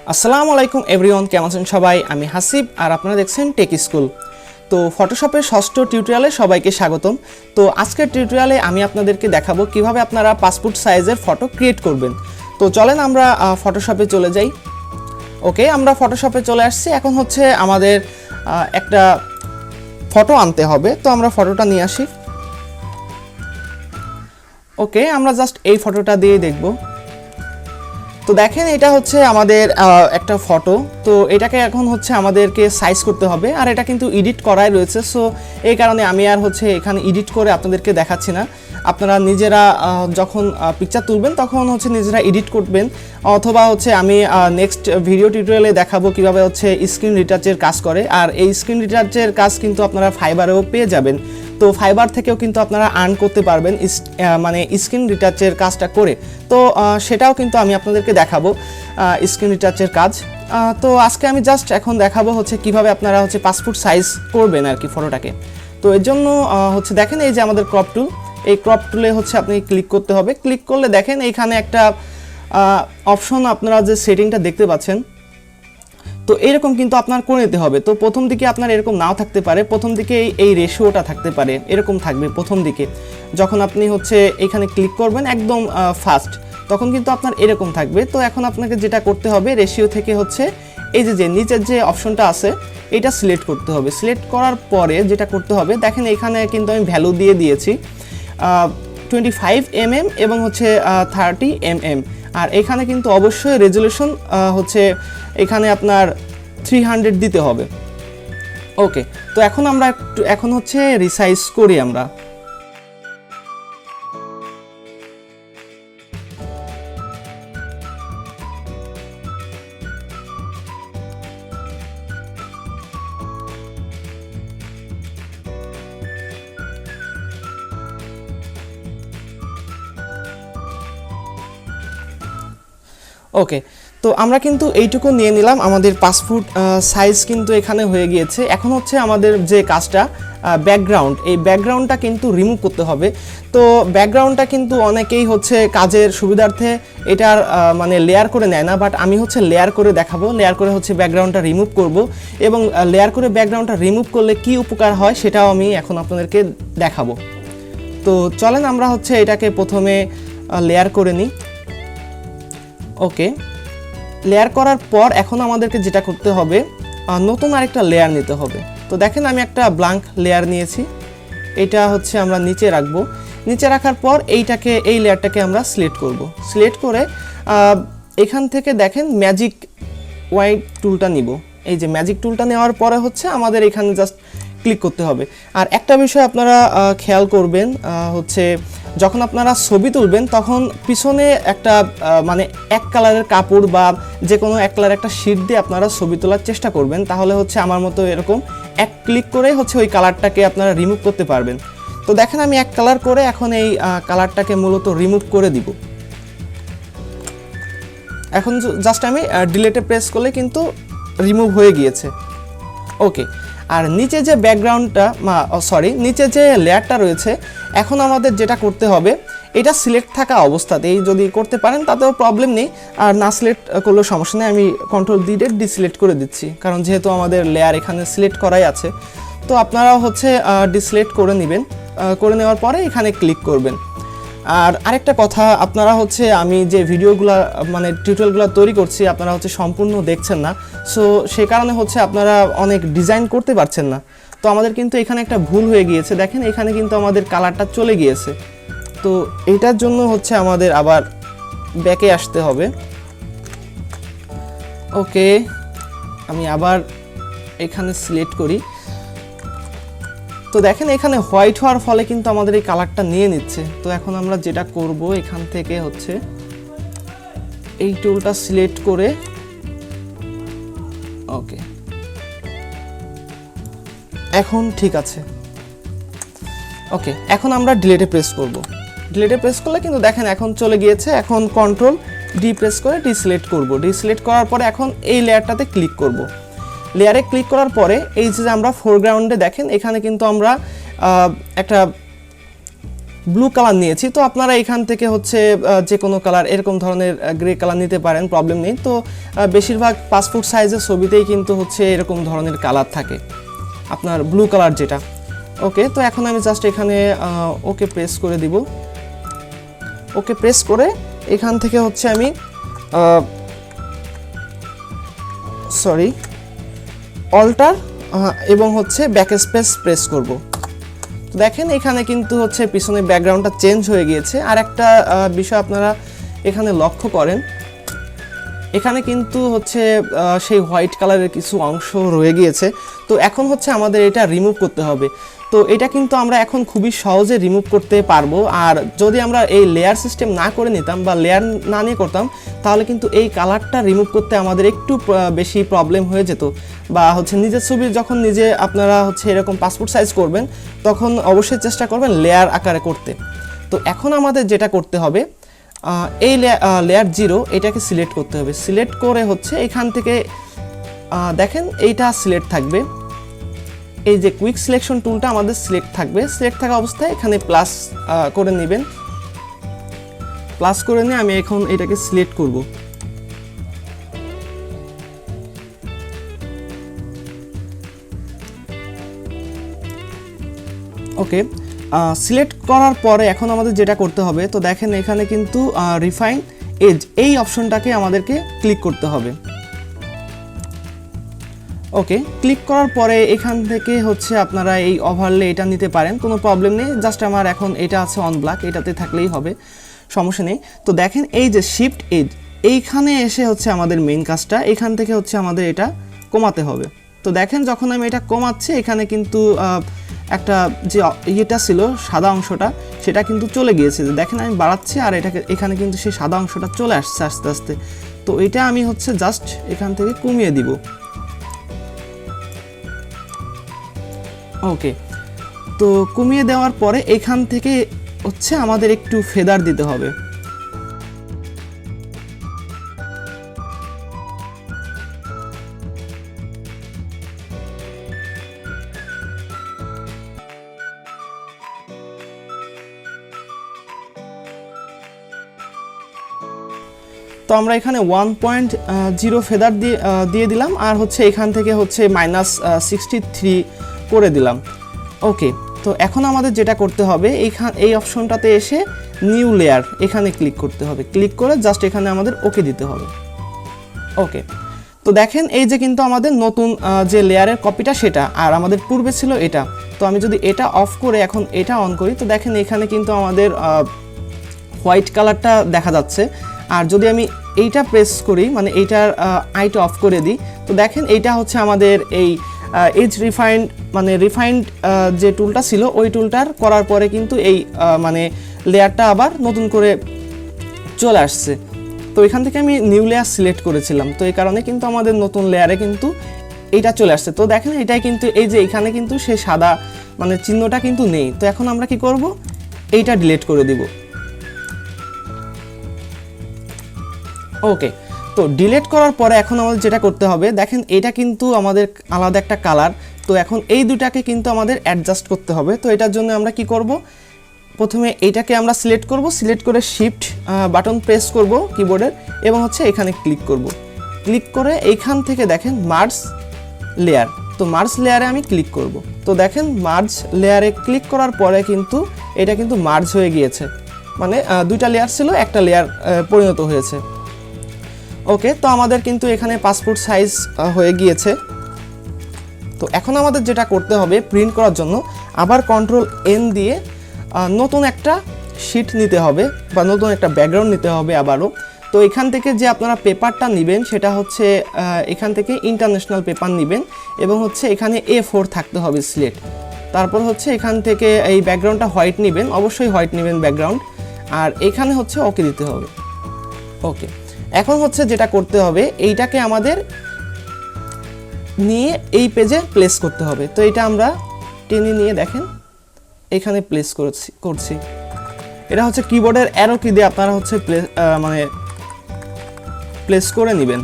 আসসালামু আলাইকুম এভরিওয়ান, কেমন আছেন সবাই? আমি হাসিব আর আপনারা দেখছেন টেক স্কুল। তো ফটোশপের ষষ্ঠ টিউটোরিয়ালে সবাইকে স্বাগতম। তো আজকের টিউটোরিয়ালে আমি আপনাদেরকে দেখাবো কিভাবে আপনারা পাসপোর্ট সাইজের ফটো ক্রিয়েট করবেন। তো চলেন আমরা ফটোশপে চলে যাই। ওকে, আমরা ফটোশপে চলে আসছি। এখন হচ্ছে আমাদের একটা ফটো আনতে হবে, তো আমরা ফটোটা নিয়ে আসি। ওকে, আমরা জাস্ট এই ফটোটা দিয়ে দেখব। তো দেখেন, এটা হচ্ছে আমাদের একটা ফটো। তো এটাকে এখন হচ্ছে আমাদেরকে সাইজ করতে হবে, আর এটা কিন্তু এডিট করাই রয়েছে। সো এই কারণে আমি আর হচ্ছে এখানে এডিট করে আপনাদেরকে দেখাচ্ছি না। আপনারা নিজেরা যখন পিকচার তুলবেন তখন হচ্ছে নিজেরা এডিট করবেন, অথবা হচ্ছে আমি নেক্সট ভিডিও টিউটোরিয়ালে দেখাবো কিভাবে হচ্ছে স্ক্রিন রিটাচের কাজ করে। আর এই স্ক্রিন রিটাচের কাজ কিন্তু আপনারা ফাইবারেও পেয়ে যাবেন। তো ফাইবার থেকেও কিন্তু আপনারা আর্ন করতে পারবেন মানে স্ক্রিন রিটাচের কাজটা করে। তো সেটাও কিন্তু আমি আপনাদেরকে দেখাবো স্ক্রিন রিটাচের কাজ। তো আজকে আমি জাস্ট এখন দেখাবো হচ্ছে কিভাবে আপনারা হচ্ছে পাসপোর্ট সাইজ করবেন আর কি ফটোটাকে। তো এর জন্য হচ্ছে দেখেন, এই যে আমাদের ক্রপ টুল, এই ক্রপ টুলে হচ্ছে আপনি ক্লিক করতে হবে। ক্লিক করলে দেখেন এইখানে একটা অপশন আপনারা যে সেটিংটা দেখতে পাচ্ছেন, তো এরকম কিন্তু আপনার করে নিতে হবে। তো প্রথম দিকে আপনার এরকম নাও থাকতে পারে, প্রথম দিকে এই রেশিওটা থাকতে পারে, এরকম থাকবে প্রথম দিকে। যখন আপনি হচ্ছে এখানে ক্লিক করবেন একদম ফার্স্ট, তখন কিন্তু আপনার এরকম থাকবে। তো এখন আপনাকে যেটা করতে হবে, রেশিও থেকে হচ্ছে এই যে নিচের যে অপশনটা আছে এটা সিলেক্ট করতে হবে। সিলেক্ট করার পরে যেটা করতে হবে, দেখেন এখানে কিন্তু আমি ভ্যালু দিয়ে দিয়েছি 25 mm এবং হচ্ছে 30 mm। আর এখানে কিন্তু অবশ্যই রেজুলেশন হচ্ছে এখানে আপনার 300 দিতে হবে। ওকে, তো এখন আমরা এখন হচ্ছে রিসাইজ করি আমরা। ওকে, তো আমরা কিন্তু এইটুকু নিয়ে নিলাম, আমাদের পাসপোর্ট সাইজ কিন্তু এখানে হয়ে গিয়েছে। এখন হচ্ছে আমাদের যে কাজটা ব্যাকগ্রাউন্ড, এই ব্যাকগ্রাউন্ডটা কিন্তু রিমুভ করতে হবে। তো ব্যাকগ্রাউন্ডটা কিন্তু অনেকেই হচ্ছে কাজের সুবিধার্থে এটার মানে লেয়ার করে নেয় না, বাট আমি হচ্ছে লেয়ার করে দেখাবো। লেয়ার করে হচ্ছে ব্যাকগ্রাউন্ডটা রিমুভ করব, এবং লেয়ার করে ব্যাকগ্রাউন্ডটা রিমুভ করলে কি উপকার হয় সেটাও আমি এখন আপনাদেরকে দেখাবো। তো চলেন আমরা হচ্ছে এটাকে প্রথমে লেয়ার করে নিই। ওকে, লেয়ার করার পর এখন আমাদেরকে যেটা করতে হবে, নতুন আরেকটা লেয়ার নিতে হবে। তো দেখেন আমি একটা ব্ল্যাঙ্ক লেয়ার নিয়েছি, এটা হচ্ছে আমরা নিচে রাখবো। নিচে রাখার পর এই লেয়ারটাকে আমরা সিলেক্ট করব। সিলেক্ট করে এখান থেকে দেখেন ম্যাজিক ওয়াইড টুলটা নিব। এই যে ম্যাজিক টুলটা নেওয়ার পরে হচ্ছে আমাদের এখানে জাস্ট ক্লিক করতে হবে। আর একটা বিষয় আপনারা খেয়াল করবেন, হচ্ছে যখন আপনারা ছবি তুলবেন তখন পিছনে একটা মানে এক কালারের কাপড় বা যে কোনো এক কালারের একটা শিট দিয়ে আপনারা ছবি তোলার চেষ্টা করবেন, তাহলে হচ্ছে আমার মতো এরকম এক ক্লিক করে হচ্ছে ওই কালারটাকে আপনারা রিমুভ করতে পারবেন। তো দেখেন আমি এক কালার করে এখন এই কালারটাকে মূলত রিমুভ করে দিব। এখন জাস্ট আমি ডিলেটে প্রেস করলে কিন্তু রিমুভ হয়ে গিয়েছে। ওকে, আর নিচে যে ব্যাকগ্রাউন্ডটা নিচে যে লেয়ারটা রয়েছে, এখন আমাদের যেটা করতে হবে, এটা সিলেক্ট থাকা অবস্থাতেই যদি করতে পারেন তাতেও প্রবলেম নেই, আর না সিলেক্ট করলেও সমস্যা নেই। আমি কন্ট্রোল দিয়ে ডিসিলেক্ট করে দিচ্ছি, কারণ যেহেতু আমাদের লেয়ার এখানে সিলেক্ট করাই আছে। তো আপনারাও হচ্ছে ডিসিলেক্ট করে নেবেন, করে নেওয়ার পরে এখানে ক্লিক করবেন। আর আরেকটা কথা, আপনারা হচ্ছে আমি যে ভিডিওগুলো মানে টিউটোরিয়ালগুলো তৈরি করছি আপনারা হচ্ছে সম্পূর্ণ দেখছেন না, সো সে কারণে হচ্ছে আপনারা অনেক ডিজাইন করতে পারছেন না। তো আমাদের কিন্তু এখানে একটা ভুল হয়ে গিয়েছে, দেখেন এখানে কিন্তু আমাদের কালারটা চলে গিয়েছে। তো এটার জন্য হচ্ছে আমাদের আবার ব্যাকে আসতে হবে। ওকে, আমি আবার এখানে সিলেক্ট করি। তো দেখেন এখানে হোয়াইট হওয়ার ফলে কিন্তু আমাদের এই কালারটা নিয়ে নিচ্ছে। তো এখন আমরা যেটা করব, এখান থেকে হচ্ছে এই টুলটা সিলেক্ট করে, ওকে এখন ঠিক আছে। ওকে, এখন আমরা ডিলেটে প্রেস করব। ডিলেটে প্রেস করলে কিন্তু দেখেন এখন চলে গিয়েছে। এখন কন্ট্রোল ডি প্রেস করে ডিসিলেক্ট করব। ডিসিলেক্ট করার পরে এখন এই লেয়ারটাতে ক্লিক করব। লেয়ারে ক্লিক করার পরে এই যে আমরা ফোরগ্রাউন্ডে দেখেন এখানে কিন্তু আমরা একটা ব্লু কালার নিয়েছি। তো আপনারা এখান থেকে হচ্ছে যে কোনো কালার, এরকম ধরনের গ্রে কালার নিতে পারেন, প্রবলেম নেই। তো বেশিরভাগ পাসপোর্ট সাইজের ছবিতেই কিন্তু হচ্ছে এরকম ধরনের কালার থাকে, আপনার ব্লু কালার যেটা। ওকে, তো এখন আমি জাস্ট এখানে ওকে প্রেস করে দিব। ওকে প্রেস করে এখান থেকে হচ্ছে আমি অল্টার এবং হচ্ছে ব্যাকস্পেস প্রেস করব। তো দেখেন এখানে কিন্তু হচ্ছে পিছনে ব্যাকগ্রাউন্ডটা চেঞ্জ হয়ে গিয়েছে। আর একটা বিষয় আপনারা এখানে লক্ষ্য করেন, এখানে কিন্তু হচ্ছে সেই হোয়াইট কালারের কিছু অংশ রয়ে গিয়েছে। তো এখন হচ্ছে আমাদের এটা রিমুভ করতে হবে। তো এটা কিন্তু আমরা এখন খুবই সহজে রিমুভ করতে পারবো। আর যদি আমরা এই লেয়ার সিস্টেম না করে নিতাম বা লেয়ার না নিয়ে করতাম, তাহলে কিন্তু এই কালারটা রিমুভ করতে আমাদের একটু বেশি প্রবলেম হয়ে যেত। বা হচ্ছে নিজের ছবি যখন নিজে আপনারা হচ্ছে এরকম পাসপোর্ট সাইজ করবেন, তখন অবশ্যই চেষ্টা করবেন লেয়ার আকারে করতে। তো এখন আমাদের যেটা করতে হবে, এই লেয়ার 0 এটাকে সিলেক্ট করতে হবে। সিলেক্ট করে হচ্ছে এখান থেকে দেখেন এইটা সিলেক্ট থাকবে, এই যে কুইক সিলেকশন টুলটা আমাদের সিলেক্ট থাকবে। সিলেক্ট থাকা অবস্থায় এখানে প্লাস করে নেবেন। প্লাস করে নিয়ে আমি এখন এটাকে সিলেক্ট করব। ওকে, সিলেক্ট করার পরে এখন আমাদের যেটা করতে হবে, তো দেখেন এখানে কিন্তু রিফাইন এজ এই অপশনটাকে আমাদেরকে ক্লিক করতে হবে। ওকে, ক্লিক করার পরে এখান থেকে হচ্ছে আপনারা এই ওভারলে এটা নিতে পারেন, কোনো প্রবলেম নেই। জাস্ট আমার এখন এটা আছে অন ব্ল্যাক, এটাতে থাকলেই হবে, সমস্যা নেই। তো দেখেন এই যে শিফট এজ, এইখানে এসে হচ্ছে আমাদের মেইন কাজটা, এখান থেকে হচ্ছে আমাদের এটা কমাতে হবে। তো দেখেন যখন আমি এটা কমাচ্ছি, এখানে কিন্তু একটা যে ইয়েটা ছিল সাদা অংশটা, সেটা কিন্তু চলে গিয়েছে। দেখেন আমি বাড়াচ্ছি আর এটাকে এখানে কিন্তু সেই সাদা অংশটা চলে আসছে আস্তে আস্তে। তো এটা আমি হচ্ছে জাস্ট এখান থেকে কমিয়ে দিব। ওকে, তো কমিয়ে দেওয়ার পরে এখান থেকে হচ্ছে আমাদের একটু ফেদার দিতে হবে। তো আমরা এখানে 1.0 ফেদার দিয়ে দিলাম, আর হচ্ছে এখান থেকে হচ্ছে -63 করে দিলাম। ওকে, তো এখন আমাদের যেটা করতে হবে, এই অপশনটাতে এসে নিউ লেয়ার এখানে ক্লিক করতে হবে। ক্লিক করে জাস্ট এখানে আমাদের ওকে দিতে হবে। ওকে, তো দেখেন এই যে কিন্তু আমাদের নতুন যে লেয়ারের কপিটা সেটা, আর আমাদের পূর্বে ছিল এটা। তো আমি যদি এটা অফ করে এখন এটা অন করি, তো দেখেন এখানে কিন্তু আমাদের হোয়াইট কালারটা দেখা যাচ্ছে। আর যদি আমি এইটা প্রেস করি, মানে এইটার আইটা অফ করে দিই, তো দেখেন এইটা হচ্ছে আমাদের এই এজ রিফাইন্ড যে টুলটা ছিল, ওই টুলটার করার পরে কিন্তু এই মানে লেয়ারটা আবার নতুন করে চলে আসছে। তো এখান থেকে আমি নিউ লেয়ার সিলেক্ট করেছিলাম, তো এই কারণে কিন্তু আমাদের নতুন লেয়ারে কিন্তু এইটা চলে আসছে। তো দেখেন এটাই কিন্তু এই যে এখানে কিন্তু সেই সাদা মানে চিহ্নটা কিন্তু নেই। তো এখন আমরা কি করব, এইটা ডিলিট করে দিব। ওকে, তো ডিলিট করার পরে এখন আমাদের যেটা করতে হবে, দেখেন এটা কিন্তু আমাদের আলাদা একটা কালার। তো এখন এই দুটাকে কিন্তু আমাদের অ্যাডজাস্ট করতে হবে। তো এটার জন্য আমরা কি করব, প্রথমে এইটাকে আমরা সিলেক্ট করব। সিলেক্ট করে শিফট বাটন প্রেস করব কিবোর্ডের, এবং হচ্ছে এখানে ক্লিক করব। ক্লিক করে এইখান থেকে দেখেন মার্জ লেয়ার, তো মার্জ লেয়ারে আমি ক্লিক করব। তো দেখেন মার্জ লেয়ারে ক্লিক করার পরে কিন্তু এটা কিন্তু মার্জ হয়ে গিয়েছে, মানে দুইটা লেয়ার ছিল একটা লেয়ার পরিণত হয়েছে। ওকে, তো আমাদের কিন্তু এখানে পাসপোর্ট সাইজ হয়ে গিয়েছে। তো এখন আমাদের যেটা করতে হবে, প্রিন্ট করার জন্য আবার Ctrl+N দিয়ে নতুন একটা শিট নিতে হবে বা নতুন একটা ব্যাকগ্রাউন্ড নিতে হবে আবারও। তো এখান থেকে যে আপনারা পেপারটা নেবেন সেটা হচ্ছে এখান থেকে ইন্টারন্যাশনাল পেপার নেবেন, এবং হচ্ছে এখানে A4 থাকতে হবে সিলেক্ট। তারপর হচ্ছে এখান থেকে এই ব্যাকগ্রাউন্ডটা হোয়াইট নেবেন, অবশ্যই হোয়াইট নেবেন ব্যাকগ্রাউন্ড, আর এখানে হচ্ছে ওকে দিতে হবে। ওকে, এখন হচ্ছে যেটা করতে হবে, এইটাকে আমাদের নিয়ে এই পেজে প্লেস করতে হবে। তো এটা আমরা টেনে নিয়ে দেখেন এখানে প্লেস করছি। এটা হচ্ছে কিবোর্ডের অ্যারো কি দিয়ে আপনারা হচ্ছে প্লেস করে নেবেন।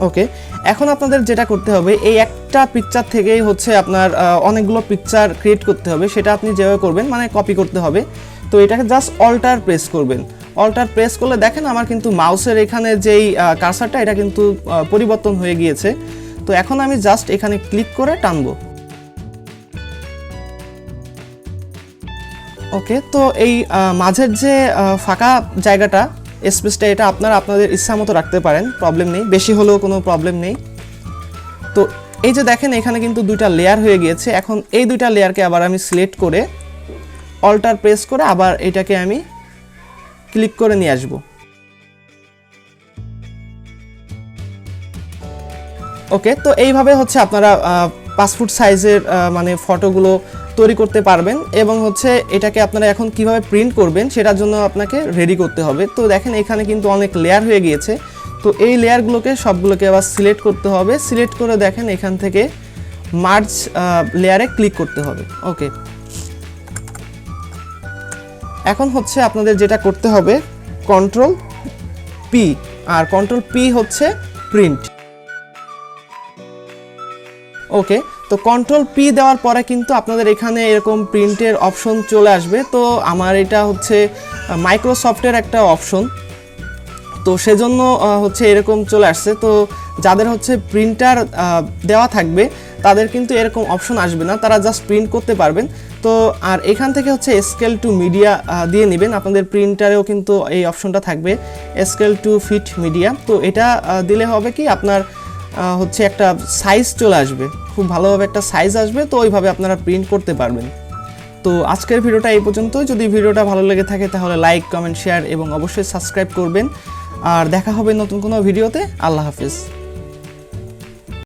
ওকে, এখন আপনাদের যেটা করতে হবে, এই একটা পিকচার থেকেই হচ্ছে আপনার অনেকগুলো পিকচার ক্রিয়েট করতে হবে, সেটা আপনি যেভাবে করবেন মানে কপি করতে হবে। তো এটাকে জাস্ট অল্টার প্রেস করবেন। অল্টার প্রেস করলে দেখেন আমার কিন্তু মাউসের এখানে যেই কার্সারটা এটা কিন্তু পরিবর্তন হয়ে গিয়েছে। তো এখন আমি জাস্ট এখানে ক্লিক করে টানবো। ওকে, তো এই মাঝের যে ফাঁকা জায়গাটা স্পেসটা এটা আপনারা আপনাদের ইচ্ছা মতো রাখতে পারেন, প্রবলেম নেই, বেশি হলেও কোনো প্রবলেম নেই। তো এই যে দেখেন এখানে কিন্তু দুইটা লেয়ার হয়ে গিয়েছে। এখন এই দুইটা লেয়ারকে আবার আমি সিলেক্ট করে অল্টার প্রেস করে আবার এটাকে আমি ক্লিক করে নিয়ে আসবো। ওকে, তো এইভাবে হচ্ছে আপনারা পাসপোর্ট সাইজের মানে ফটোগুলো তৈরি করতে পারবেন এবং হচ্ছে এটাকে আপনারা এখন কিভাবে প্রিন্ট করবেন সেটার জন্য আপনাকে রেডি করতে হবে। তো দেখেন এখানে কিন্তু অনেক লেয়ার হয়ে গিয়েছে। তো এই লেয়ারগুলোকে সবগুলোকে আবার সিলেক্ট করতে হবে। সিলেক্ট করে দেখেন এখান থেকে মার্জ লেয়ারে ক্লিক করতে হবে। ওকে, এখন হচ্ছে আপনাদের যেটা করতে হবে কন্ট্রোল পি, আর কন্ট্রোল পি হচ্ছে প্রিন্ট। ওকে, তো কন্ট্রোল পি দেওয়ার পরে কিন্তু আপনাদের এখানে এরকম প্রিন্টের অপশন চলে আসবে। তো আমার এটা হচ্ছে মাইক্রোসফটের একটা অপশন, তো সেজন্য হচ্ছে এরকম চলে আসছে। তো যাদের হচ্ছে প্রিন্টার দেওয়া থাকবে তাদের কিন্তু এরকম অপশন আসবে না, তারা জাস্ট প্রিন্ট করতে পারবেন। তো আর এখান থেকে হচ্ছে স্কেল টু মিডিয়া দিয়ে নেবেন। আপনাদের প্রিন্টারেও কিন্তু এই অপশনটা থাকবে, স্কেল টু ফিট মিডিয়া। তো এটা দিলে হবে কি আপনার হচ্ছে একটা সাইজ চলে আসবে, খুব ভালোভাবে একটা সাইজ আসবে। তো ওইভাবে আপনারা প্রিন্ট করতে পারবেন। তো আজকের ভিডিওটা এই পর্যন্ত। যদি ভিডিওটা ভালো লেগে থাকে তাহলে লাইক, কমেন্ট, শেয়ার এবং অবশ্যই সাবস্ক্রাইব করবেন। আর দেখা হবে নতুন কোনো ভিডিওতে। আল্লাহ হাফেজ।